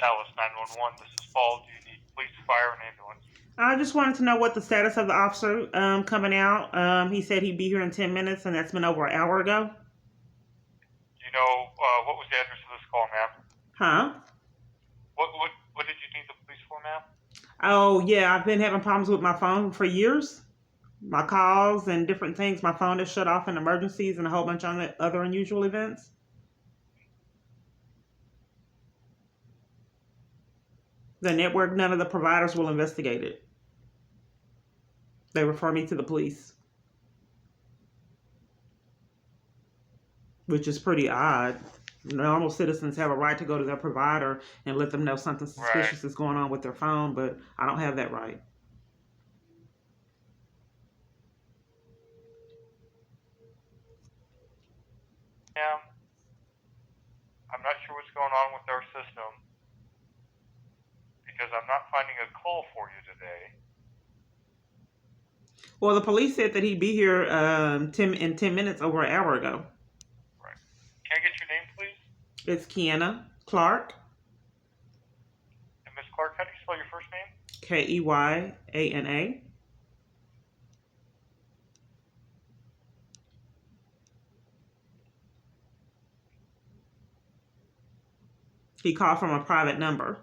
Dallas 911. This is Paul. Do you need police, fire, and ambulance? I just wanted to know what the status of the officer coming out. He said he'd be here in 10 minutes, and that's been over an hour ago. Do you know what was the address of this call, ma'am? Huh? What did you need the police for, ma'am? Oh, yeah, I've been having problems with my phone for years. My calls and different things. My phone is shut off in emergencies and a whole bunch of other unusual events. The network, none of the providers will investigate it. They refer me to the police, which is pretty odd. Normal citizens have a right to go to their provider and let them know something suspicious is going on with their phone, but I don't have that right. Ma'am, I'm not sure what's going on with our system because I'm not finding a call for you today. Well, the police said that he'd be here in 10 minutes over an hour ago. Right. Can I get your name, please? It's Kiana Clark. And Miss Clark, how do you spell your first name? Keyana. He called from a private number.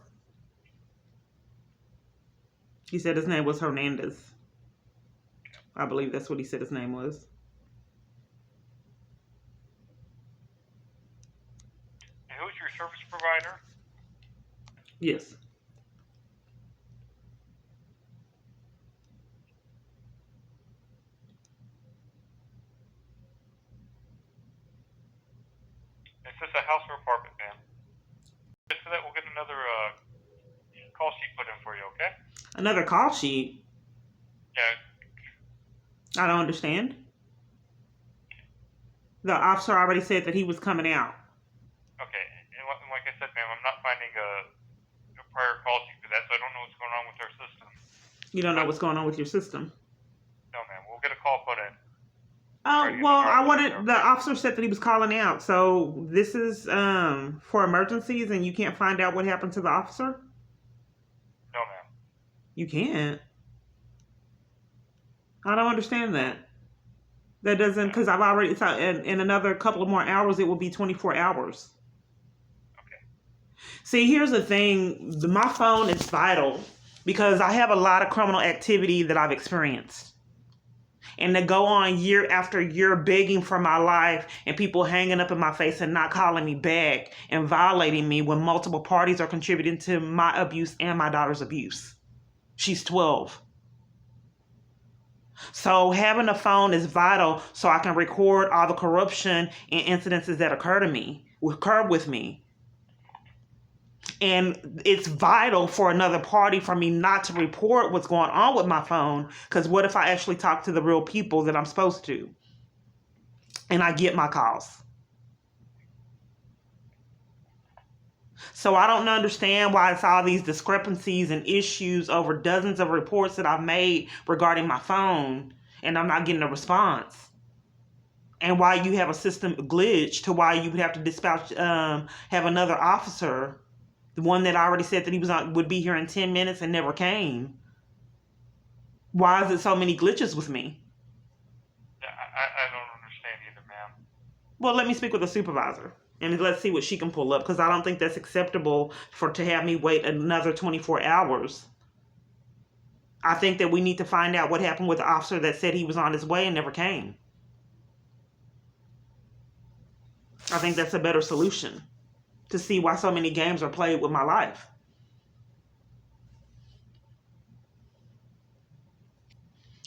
He said his name was Hernandez. I believe that's what he said his name was. And who's your service provider? Yes. Is this a house or apartment, ma'am? Just for that, we'll get another call sheet put in for you, okay? Another call sheet? Yeah. I don't understand. The officer already said that he was coming out. Okay, and like I said, ma'am, I'm not finding a prior call sheet for that, so I don't know what's going on with our system. You don't know what's going on with your system? No, ma'am, we'll get a call put in. Oh, well, the officer said that he was calling out, so this is for emergencies and you can't find out what happened to the officer? No, ma'am. You can't? I don't understand that. That doesn't, because I've already, in another couple of more hours, it will be 24 hours. Okay. See, here's the thing. My phone is vital because I have a lot of criminal activity that I've experienced. And to go on year after year begging for my life and people hanging up in my face and not calling me back and violating me when multiple parties are contributing to my abuse and my daughter's abuse. She's 12. So having a phone is vital so I can record all the corruption and incidences that occur with me. And it's vital for another party for me not to report what's going on with my phone, because what if I actually talk to the real people that I'm supposed to? And I get my calls. So I don't understand why it's all these discrepancies and issues over dozens of reports that I've made regarding my phone, and I'm not getting a response. And why you have a system glitch to why you would have to dispatch, have another officer, the one that already said that he would be here in 10 minutes and never came. Why is it so many glitches with me? I don't understand either, ma'am. Well, let me speak with the supervisor and let's see what she can pull up, because I don't think that's acceptable to have me wait another 24 hours. I think that we need to find out what happened with the officer that said he was on his way and never came. I think that's a better solution to see why so many games are played with my life.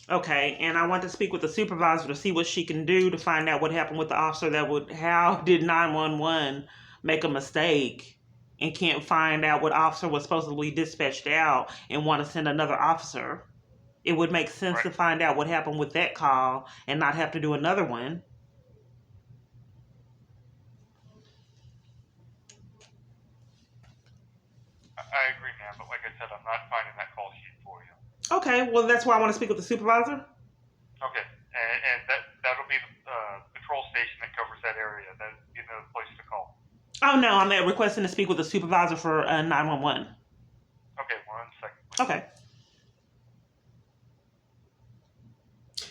Okay, and I want to speak with the supervisor to see what she can do to find out what happened with the officer how did 911 make a mistake and can't find out what officer was supposedly dispatched out and want to send another officer. It would make sense to find out what happened with that call and not have to do another one. I agree, ma'am, but like I said, I'm not finding that call sheet for you. Okay, well, that's why I want to speak with the supervisor. Okay, and that'll be the patrol station that covers that area. That'd be the place to call. Oh, no, I'm requesting to speak with a supervisor for 911. Okay, 1 second, please. Okay.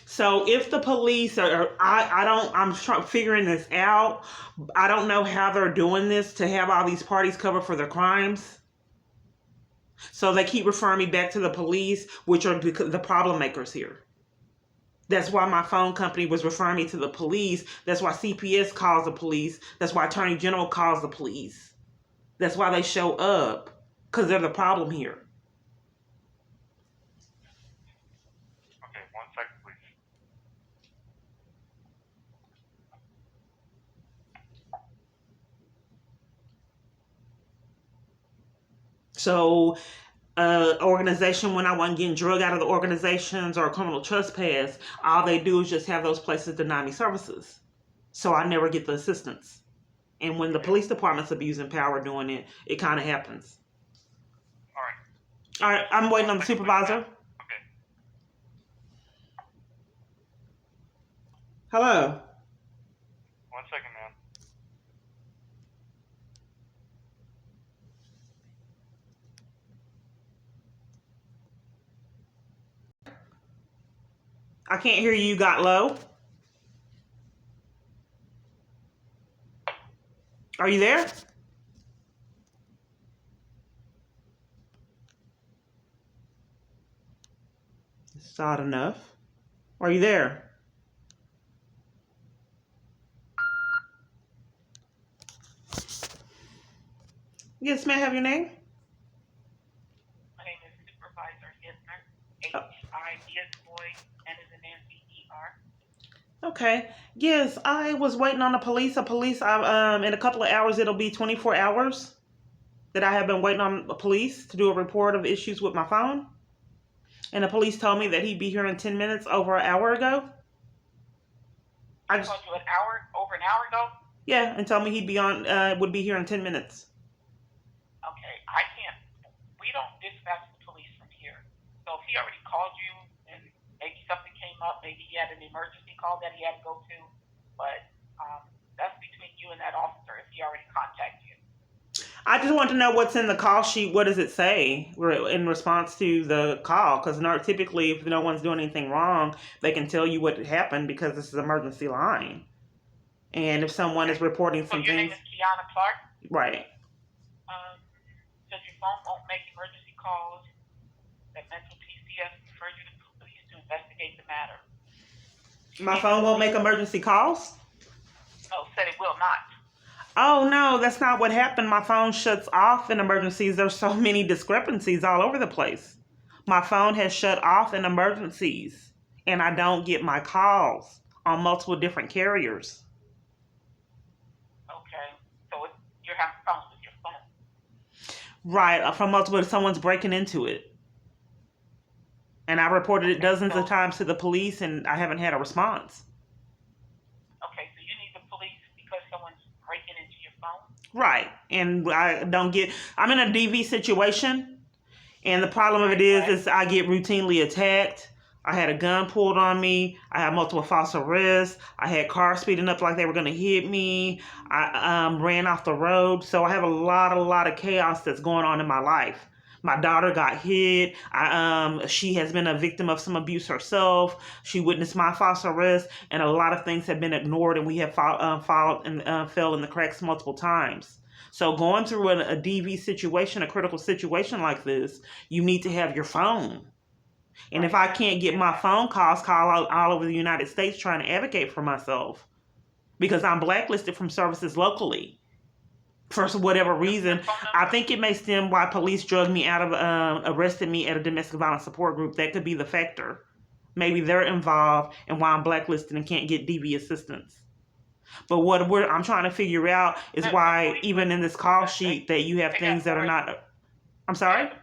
So if the police I'm figuring this out. I don't know how they're doing this to have all these parties covered for their crimes. So they keep referring me back to the police, which are the problem makers here. That's why my phone company was referring me to the police. That's why CPS calls the police. That's why Attorney General calls the police. That's why they show up, because they're the problem here. Okay, 1 second, please. So organization, when I wasn't getting drug out of the organizations or criminal trespass, all they do is just have those places deny me services. So I never get the assistance. And when the police department's abusing power doing it, it kind of happens. All right. All right, I'm waiting on the supervisor. Okay. Hello. 1 second, ma'am. I can't hear you. You got low. Are you there? It's odd enough. Are you there? Yes, may I have your name? My name is Supervisor Hisner. H-I is boy, N is in Nancy, E-R. Okay. Yes, I was waiting on the police. In a couple of hours, it'll be 24 hours that I have been waiting on the police to do a report of issues with my phone. And the police told me that he'd be here in 10 minutes over an hour ago. I told you over an hour ago? Yeah, and told me would be here in 10 minutes. Okay, we don't dispatch the police from here. So if he already called you and maybe something came up, maybe he had an emergency call that he had to go to, but that's between you and that officer if he already contacted you. I just want to know what's in the call sheet. What does it say in response to the call? Because typically, if no one's doing anything wrong, they can tell you what happened because this is an emergency line. And if someone is reporting some things... So your name is Kiana Clark? Right. Says your phone won't make emergency calls, that mental PCS refers you to police to investigate the matter. My phone won't make emergency calls? No, said it will not. Oh, no, that's not what happened. My phone shuts off in emergencies. There's so many discrepancies all over the place. My phone has shut off in emergencies, and I don't get my calls on multiple different carriers. Okay, so you're having problems with your phone. Right, from multiple, someone's breaking into it. And I reported it dozens of times to the police, and I haven't had a response. Okay, so you need the police because someone's breaking into your phone? Right, and I'm in a DV situation, and the problem of it is I get routinely attacked. I had a gun pulled on me. I had multiple false arrests. I had cars speeding up like they were going to hit me. I ran off the road. So I have a lot of chaos that's going on in my life. My daughter got hit. She has been a victim of some abuse herself. She witnessed my false arrest, and a lot of things have been ignored, and we have fell in the cracks multiple times. So going through a DV situation, a critical situation like this, you need to have your phone. And if I can't get my phone calls, call all over the United States trying to advocate for myself because I'm blacklisted from services locally for whatever reason. I think it may stem why police arrested me at a domestic violence support group. That could be the factor. Maybe they're involved and why I'm blacklisted and can't get DV assistance. But what I'm trying to figure out is why even in this call sheet that you have things that are not... I'm sorry? Police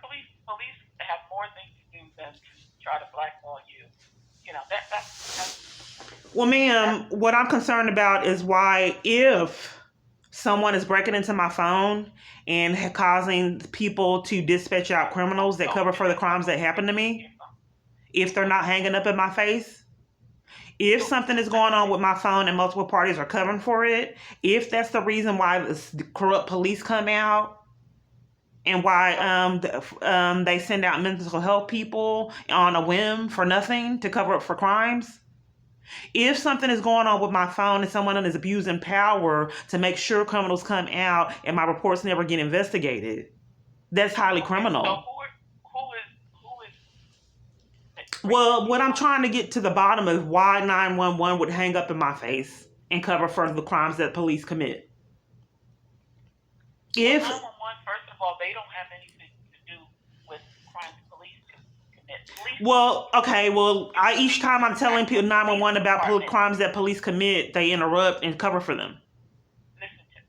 have more things to do than to try to blackball you. You know, that's... Well, ma'am, what I'm concerned about is why if someone is breaking into my phone and causing people to dispatch out criminals that cover for the crimes that happen to me, if they're not hanging up in my face, If something is going on with my phone and multiple parties are covering for it, if that's the reason why the corrupt police come out and why they send out mental health people on a whim for nothing to cover up for crimes, if something is going on with my phone and someone is abusing power to make sure criminals come out and my reports never get investigated, that's highly criminal. So who is Well, what I'm trying to get to the bottom of why 911 would hang up in my face and cover for the crimes that police commit. If 911, first of all, they don't have anything to do with crimes police commit. Each time I'm telling people 911 about crimes that police commit, they interrupt and cover for them. Listen to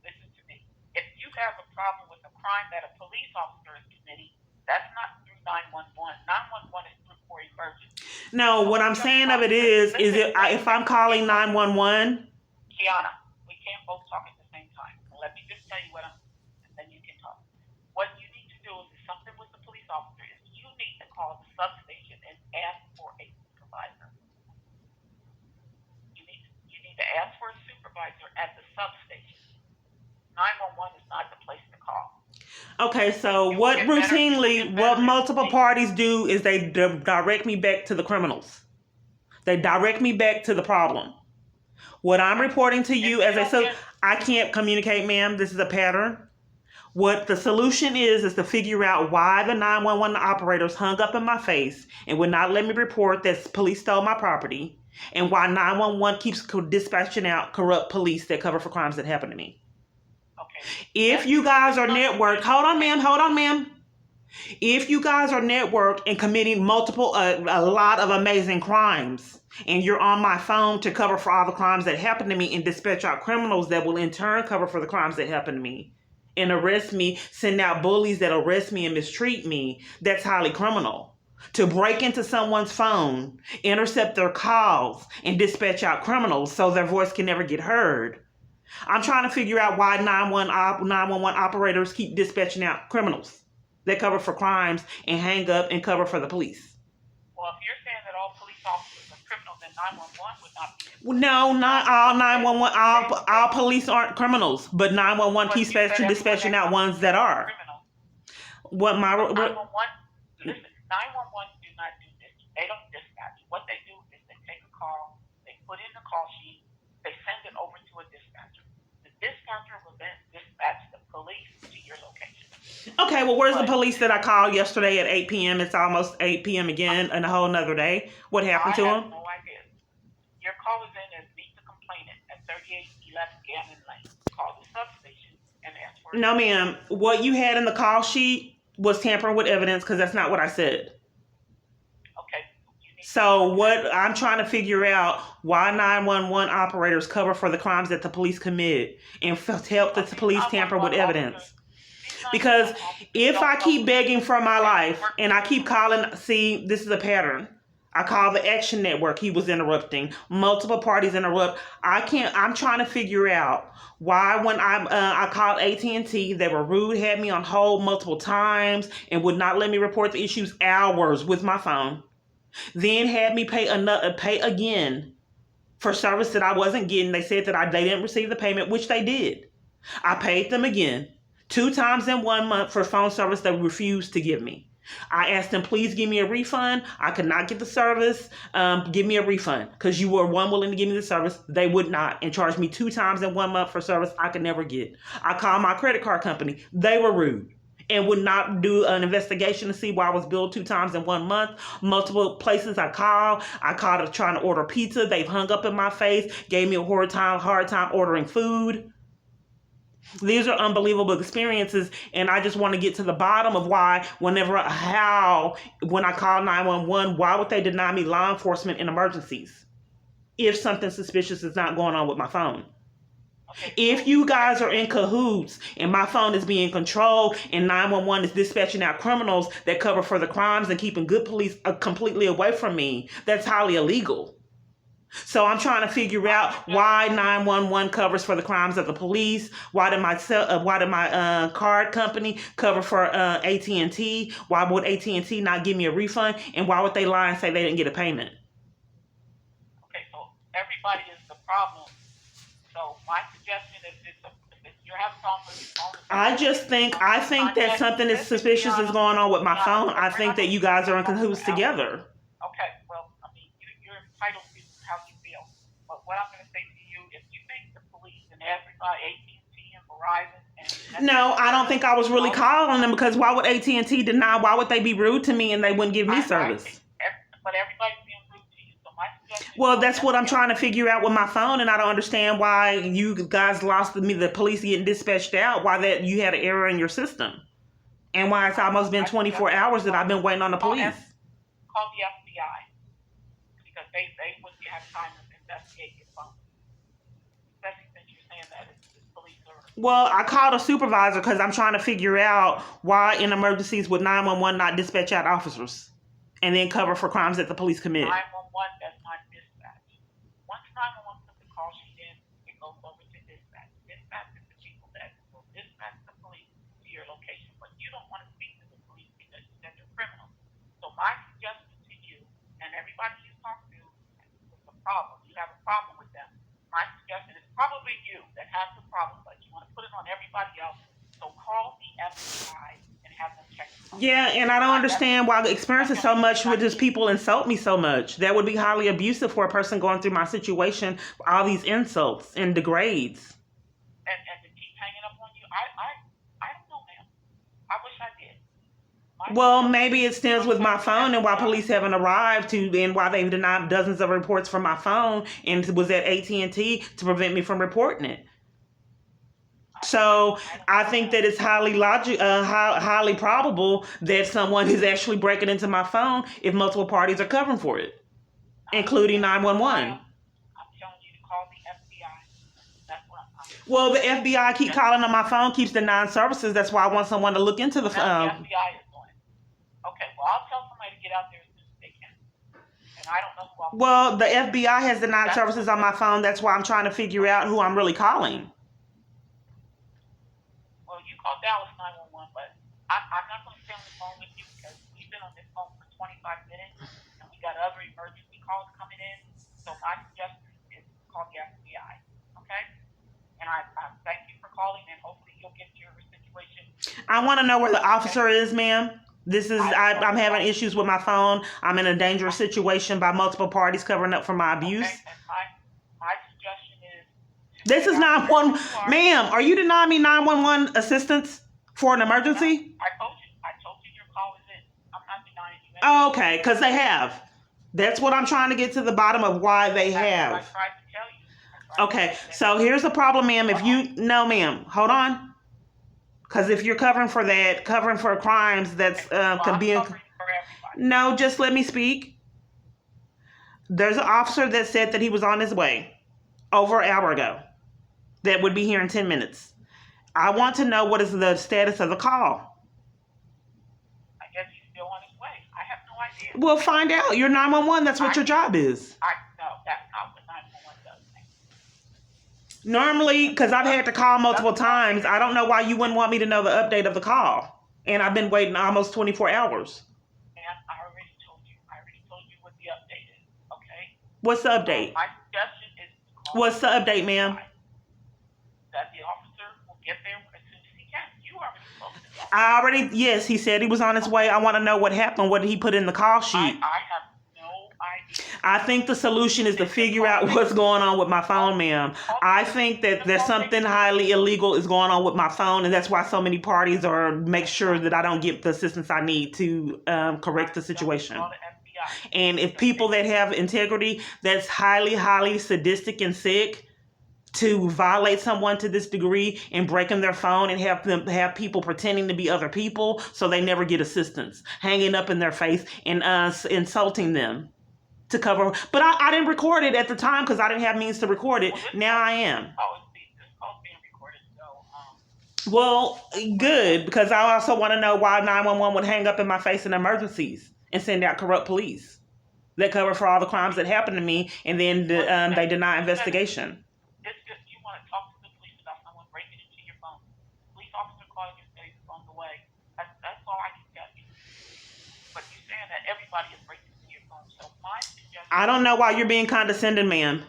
me. If you have a problem with a crime that a police officer is committing, that's not through 911. 911 is through for emergency. No, what I'm saying of it is if I'm calling 911. Kiana, we can't both talk at the same time. Let me just tell you and then you can talk. What you need to do is something with the police officer is you need to call the substation and ask for a supervisor. You need to ask for a supervisor at the substation. 911 is not the place to call. Okay, so what multiple parties do is they direct me back to the criminals. They direct me back to the problem. What I'm reporting to you I can't communicate, ma'am. This is a pattern. What the solution is to figure out why the 911 operators hung up in my face and would not let me report that police stole my property, and why 911 keeps dispatching out corrupt police that cover for crimes that happen to me. Okay. If you guys are networked, hold on, ma'am. If you guys are networked and committing a lot of amazing crimes, and you're on my phone to cover for all the crimes that happen to me and dispatch out criminals that will in turn cover for the crimes that happen to me and arrest me, send out bullies that arrest me and mistreat me, that's highly criminal. To break into someone's phone, intercept their calls, and dispatch out criminals so their voice can never get heard. I'm trying to figure out why 911 operators keep dispatching out criminals that cover for crimes and hang up and cover for the police. Well, if you're saying that all police officers are criminals, then 911 would not be. No, not all 911. All police aren't criminals, but 911 keeps dispatching out ones that are. What my 911? Listen, 911 do not do this. They don't dispatch. What they do is they take a call, they put in the call sheet, they send it over to a dispatcher. The dispatcher will then dispatch the police to your location. Okay, well, where's the police that I called yesterday at 8 p.m.? It's almost 8 p.m. again and a whole nother day. What happened to them? I have no idea. Your call is in as meet the complainant at 3811 Gannon Lane. Call the substation and ask for. No, ma'am. What you had in the call sheet was tampering with evidence because that's not what I said. Okay. So what I'm trying to figure out why 911 operators cover for the crimes that the police commit and help the police tamper with evidence. Because if I keep begging for my life and I keep calling, see, this is a pattern. I call the Action Network. He was interrupting. Multiple parties interrupt. I'm trying to figure out why when I called AT&T, they were rude, had me on hold multiple times, and would not let me report the issues hours with my phone. Then had me pay again for service that I wasn't getting. They said that they didn't receive the payment, which they did. I paid them again 2 times in 1 month for phone service they refused to give me. I asked them, please give me a refund. I could not get the service. Give me a refund because you were willing to give me the service. They would not and charged me 2 times in 1 month for service I could never get. I called my credit card company. They were rude and would not do an investigation to see why I was billed 2 times in 1 month. Multiple places I called trying to order pizza. They've hung up in my face, gave me a hard time ordering food. These are unbelievable experiences, and I just want to get to the bottom of why when I call 911, why would they deny me law enforcement in emergencies if something suspicious is not going on with my phone? If you guys are in cahoots and my phone is being controlled and 911 is dispatching out criminals that cover for the crimes and keeping good police completely away from me, that's highly illegal. So I'm trying to figure out why 911 covers for the crimes of the police. Why did my card company cover for AT&T? Why would AT&T not give me a refund? And why would they lie and say they didn't get a payment? Okay, so problem. So my suggestion is if you're having problems with your phone, I think that something is suspicious is going on with my phone. I think that you guys are in cahoots together. Okay, well, I mean, you're entitled to how you feel. But what I'm going to say to you, if you think the police and everybody, AT&T and Verizon, and No, I don't think I was really calling them because why would AT&T deny? Why would they be rude to me and they wouldn't give me service? But everybody's being rude to you. So my suggestion. Well, that's what I'm trying to figure out with my phone, and I don't understand why you guys lost me. The police getting dispatched out. Why that you had an error in your system, and why it's almost been 24 hours that I've been waiting on the police. Call the FBI because they wouldn't have time to investigate your phone. Especially since you're saying that it's police or. Well, I called a supervisor because I'm trying to figure out why in emergencies would 911 not dispatch out officers and then cover for crimes that the police commit. 911, that's not dispatch. Once 911 puts the call sheet in, it goes over to dispatch. Dispatch is the people that will dispatch the police to your location, but you don't want to speak to the police because you said they're criminals. So my suggestion to you and everybody you talk to is a problem. You have a problem with them. My suggestion is probably you that has the problem, but you want to put it on everybody else. So call the FBI and have them check it out. Yeah, and I don't understand why experiencing so much with just people insult me so much. That would be highly abusive for a person going through my situation. All these insults and degrades. And to keep hanging up on you, I don't know, ma'am. I wish I did. Well, maybe it stems with my phone and why police haven't arrived and why they've denied dozens of reports from my phone and was at AT&T to prevent me from reporting it. So I think that it's highly probable that someone is actually breaking into my phone if multiple parties are covering for it, including 911. I'm telling you to call the FBI. That's what I'm saying. Well, the FBI keep calling on my phone, keeps denying services. That's why I want someone to look into the phone. The FBI is doing it. Okay, well, I'll tell somebody to get out there as soon as they can. And I don't know who else. Well, the FBI has denied services on my phone. That's why I'm trying to figure out who I'm really calling. Well, you call Dallas 911, but I'm not going to stay on the phone with you because we've been on this phone for 25 minutes and we got other emergency calls coming in. So my suggestion is call the FBI, okay? And I thank you for calling and hopefully you'll get your situation. I want to know where the officer is, ma'am. I'm having issues with my phone. I'm in a dangerous situation by multiple parties covering up for my abuse. Okay, and my suggestion is... This is 911. Ma'am, are you denying me 911 assistance for an emergency? I told you your call is in. I'm not denying you anything. Oh, okay, because they have. That's what I'm trying to get to the bottom of why they have. I tried to tell you. Okay, so here's the problem, ma'am. No, ma'am, hold on. Because if you're covering for crimes that's can be. No, just let me speak. There's an officer that said that he was on his way over an hour ago. That would be here in 10 minutes. I want to know what is the status of the call. I guess he's still on his way. I have no idea. Well, find out. You're 911. That's what your job is. No, that's not what 911 does. Normally, because I've had to call multiple times, I don't know why you wouldn't want me to know the update of the call. And I've been waiting almost 24 hours. And I already told you what the update is, okay? What's the update? My suggestion is to call. What's the update, ma'am? That the officer will get there as soon as he can. You already spoke to him. Yes, he said he was on his way. I want to know what happened. What did he put in the call sheet? I have no idea. I think the solution is to figure out what's going on with my phone, ma'am. I think that there's something highly illegal is going on with my phone, and that's why so many parties make sure that I don't get the assistance I need to correct the situation. And if people that have integrity, that's highly, highly sadistic and sick, to violate someone to this degree and breaking their phone and have people pretending to be other people so they never get assistance, hanging up in their face and insulting them to cover. But I didn't record it at the time because I didn't have means to record it. Now I am. This call's being recorded, so well, good, because I also want to know why 911 would hang up in my face in emergencies and send out corrupt police that cover for all the crimes that happened to me, and then they deny investigation. It's just you want to talk to the police about someone breaking into your phone. Police officer calling you says it's on the way. That's all I can tell you. But you're saying that everybody is breaking into your phone. So my suggestion. I don't know why you're being condescending, ma'am.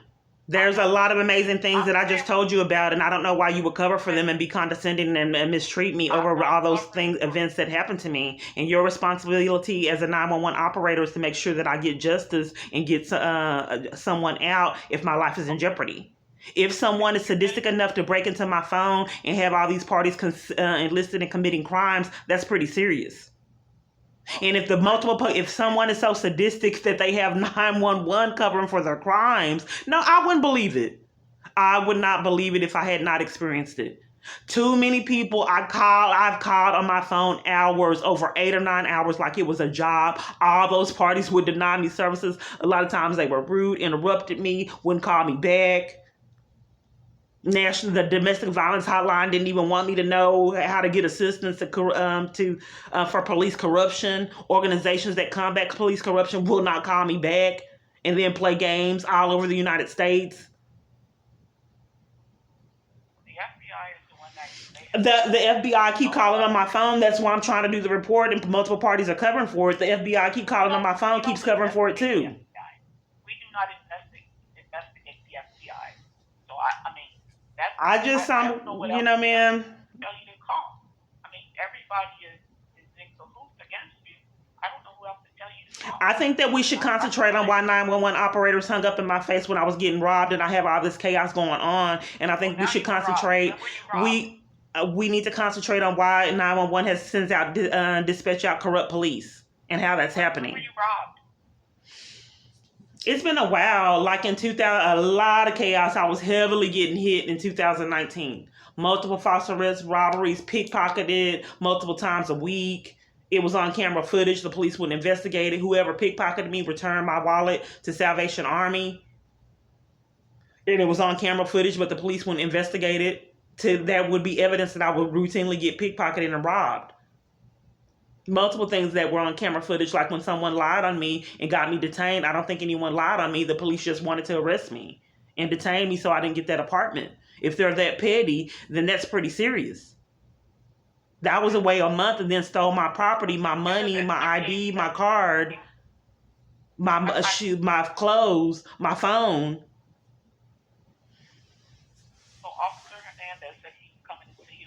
There's a lot of amazing things that I just told you about, and I don't know why you would cover for them and be condescending and mistreat me over all those events that happened to me. And your responsibility as a 911 operator is to make sure that I get justice and get someone out if my life is in jeopardy. If someone is sadistic enough to break into my phone and have all these parties enlisted in committing crimes, that's pretty serious. And if someone is so sadistic that they have 911 covering for their crimes, no, I wouldn't believe it. I would not believe it if I had not experienced it. Too many people I've called on my phone hours, over 8 or 9 hours, like it was a job. All those parties would deny me services. A lot of times they were rude, interrupted me, wouldn't call me back. The domestic violence hotline didn't even want me to know how to get assistance for police corruption. Organizations that combat police corruption will not call me back, and then play games all over the United States. The FBI is the one that The FBI keep calling on my phone. That's why I'm trying to do the report, and multiple parties are covering for it. The FBI keep calling on my phone, keeps covering for it too. We do not investigate the FBI. So I mean. I you know, man. Tell you to call. I mean, everybody is in cahoots against you. I don't know who else to tell you to call. I think that we should concentrate on why 911 operators hung up in my face when I was getting robbed and I have all this chaos going on. And I think we should concentrate. We need to concentrate on why 911 has sends out dispatch out corrupt police and how that's happening. Were you robbed? It's been a while. Like in 2000, a lot of chaos. I was heavily getting hit in 2019. Multiple false arrests, robberies, pickpocketed multiple times a week. It was on camera footage. The police would investigate it. Whoever pickpocketed me returned my wallet to Salvation Army. And it was on camera footage, but the police wouldn't investigate it. That would be evidence that I would routinely get pickpocketed and robbed. Multiple things that were on camera footage, like when someone lied on me and got me detained. I don't think anyone lied on me. The police just wanted to arrest me and detain me so I didn't get that apartment. If they're that petty, then that's pretty serious. That was away a month and then stole my property, my money, my ID, my card, my clothes, my phone. So Officer Hernandez said he's coming to see you.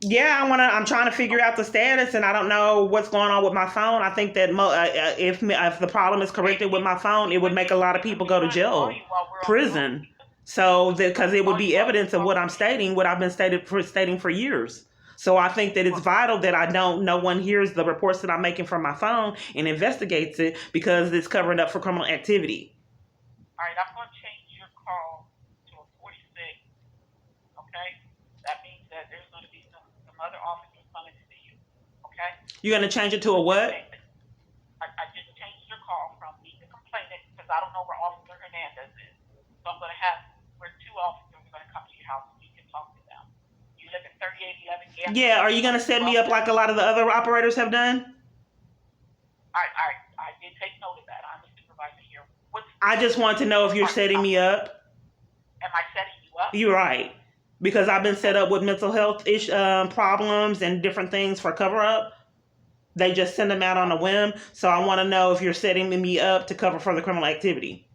Yeah, I'm trying to figure out the status, and I don't know what's going on with my phone. I think that if the problem is corrected with my phone, it would make a lot of people go to jail, prison. So because it would be evidence of what I'm stating, what I've been stating for years. So I think that it's vital that no one hears the reports that I'm making from my phone and investigates it, because it's covering up for criminal activity. All right, I'm going to change your call to a 46. Okay, that means that there's going to be some other officers coming to see you. Okay. You're going to change it to a what? I just changed your call from me to complainant because I don't know where Officer Hernandez is. So I'm going to have two officers are going to come to your house and you can talk to them. You live at 3811 Gambia. Yeah, are you going to set me up like a lot of the other operators have done? I did take note of that. I'm the supervisor here. I just want to know if you're setting me up. Am I setting you up? You're right. Because I've been set up with mental health problems and different things for cover up. They just send them out on a whim. So I want to know if you're setting me up to cover for the criminal activity.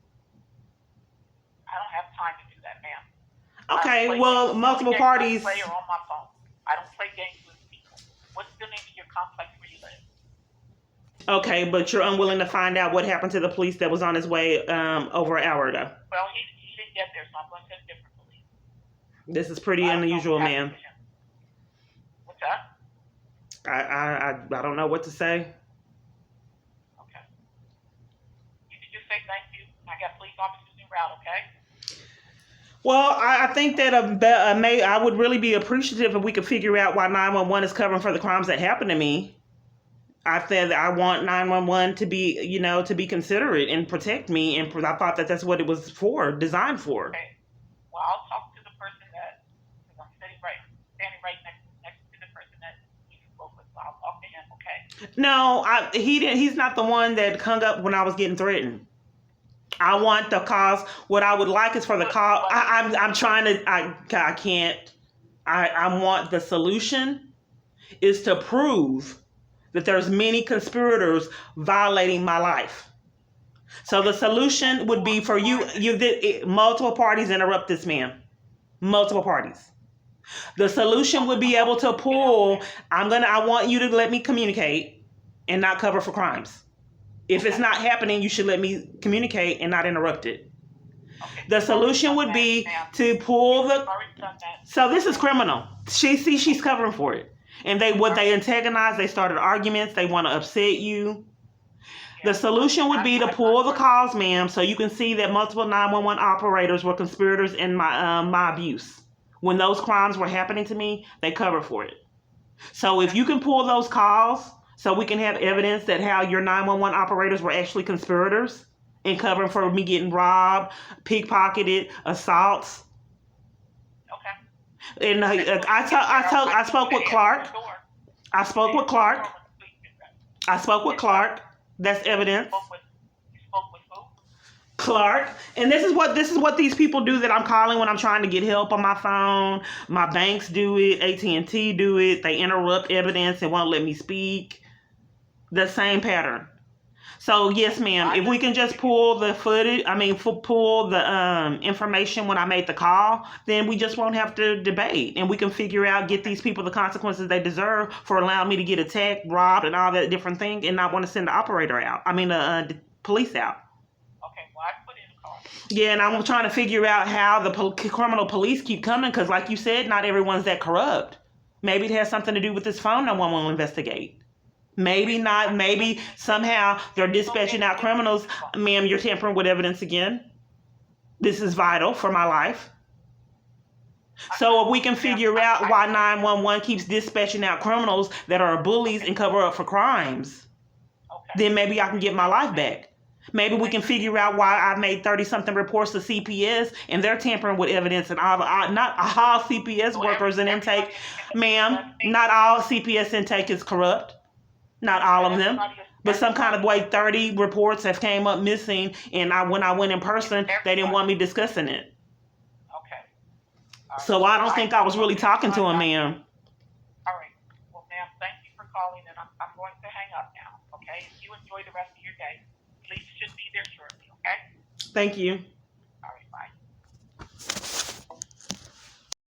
I don't have time to do that, ma'am. Okay, well, multiple parties. I play on my phone. I don't play games with people. What's the name of your complex where you live? Okay, but you're unwilling to find out what happened to the police that was on his way over an hour ago. Well, he didn't get there, so I'm going to send different police. This is pretty unusual, ma'am. What's that? I don't know what to say. Okay. You can just say thank you. I got police officers en route, okay? Well, I think that I would really be appreciative if we could figure out why 911 is covering for the crimes that happened to me. I said that I want 911 to be, to be considerate and protect me, and I thought that that's what it was designed for. Okay. Well, I'll talk to the person because I'm standing right next to the person that you spoke with. So I'll talk to him, okay? No, he's not the one that hung up when I was getting threatened. I want the cause. What I would like is for the call. I'm trying to. I can't. I want the solution is to prove that there's many conspirators violating my life. So the solution would be for you did multiple parties interrupt this, ma'am. Multiple parties. The solution would be able to pull, I want you to let me communicate and not cover for crimes. If it's not happening, you should let me communicate and not interrupt it. The solution would be to pull the. So this is criminal. She's covering for it, and they antagonize. They started arguments. They want to upset you. The solution would be to pull the calls, ma'am, so you can see that multiple 911 operators were conspirators in my abuse. When those crimes were happening to me, they covered for it. So if you can pull those calls, so we can have evidence that how your 911 operators were actually conspirators and covering for me getting robbed, pickpocketed, assaults. Okay. And I spoke with Clark. I spoke with Clark. I spoke with Clark. That's evidence. You spoke with who? Clark. And this is what these people do that I'm calling when I'm trying to get help on my phone. My banks do it. AT&T do it. They interrupt evidence and won't let me speak. The same pattern. So yes, ma'am. If we can just pull the footage, pull the information when I made the call, then we just won't have to debate, and we can figure out, get these people the consequences they deserve for allowing me to get attacked, robbed, and all that different thing, and not want to send the operator out. The police out. Okay, well, I put in a call. Yeah, and I'm trying to figure out how the criminal police keep coming, because like you said, not everyone's that corrupt. Maybe it has something to do with this phone no one will investigate. Maybe not. Maybe somehow they're dispatching out criminals. Ma'am, you're tampering with evidence again. This is vital for my life. So if we can figure out why 911 keeps dispatching out criminals that are bullies and cover up for crimes, then maybe I can get my life back. Maybe we can figure out why I made 30-something reports to CPS and they're tampering with evidence, and not all CPS workers and intake. Ma'am, not all CPS intake is corrupt. Not all of them, but some kind of way 30 reports have came up missing, and when I went in person, they didn't want me discussing it. Okay. So I don't think I was really talking to him, ma'am. All right. Well, ma'am, thank you for calling, and I'm going to hang up now, okay? You enjoy the rest of your day. Police should be there shortly, okay? Thank you.